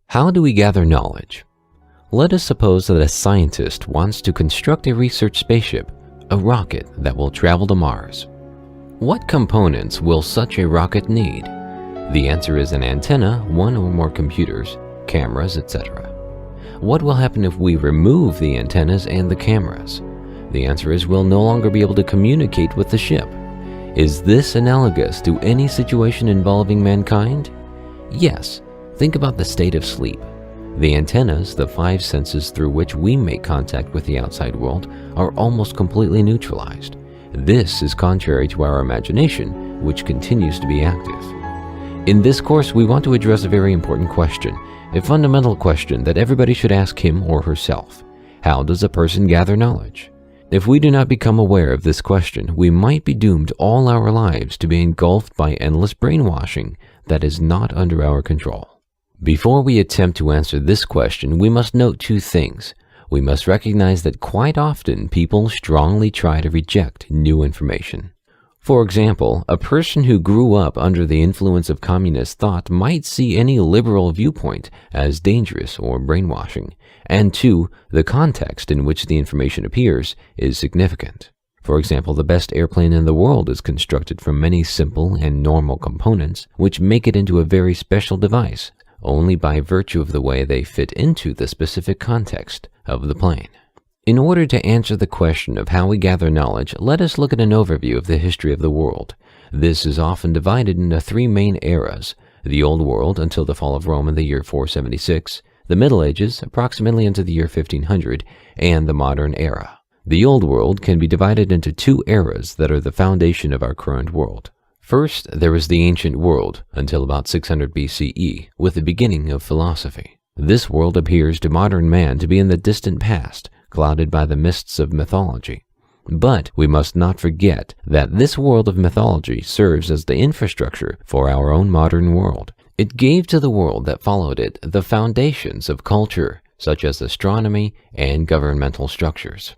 How do we gather knowledge? Let us suppose that a scientist wants to construct a research spaceship, a rocket that will travel to Mars. What components will such a rocket need? The answer is an antenna, one or more computers, cameras, etc. What will happen if we remove the antennas and the cameras? The answer is we'll no longer be able to communicate with the ship. Is this analogous to any situation involving mankind? Yes. Think about the state of sleep. The antennas, the five senses through which we make contact with the outside world, are almost completely neutralized. This is contrary to our imagination, which continues to be active. In this course, we want to address a very important question, a fundamental question that everybody should ask him or herself. How does a person gather knowledge? If we do not become aware of this question, we might be doomed all our lives to be engulfed by endless brainwashing that is not under our control. Before we attempt to answer this question, we must note two things. We must recognize that quite often people strongly try to reject new information. For example, a person who grew up under the influence of communist thought might see any liberal viewpoint as dangerous or brainwashing, and two, the context in which the information appears is significant. For example, the best airplane in the world is constructed from many simple and normal components, which make it into a very special device, only by virtue of the way they fit into the specific context of the plane. In order to answer the question of how we gather knowledge, let us look at an overview of the history of the world. This is often divided into three main eras: the Old World until the fall of Rome in the year 476, the Middle Ages approximately into the year 1500, and the modern era. The Old World can be divided into two eras that are the foundation of our current world. First, there is the ancient world until about 600 BCE, with the beginning of philosophy. This world appears to modern man to be in the distant past, clouded by the mists of mythology. But we must not forget that this world of mythology serves as the infrastructure for our own modern world. It gave to the world that followed it the foundations of culture, such as astronomy and governmental structures.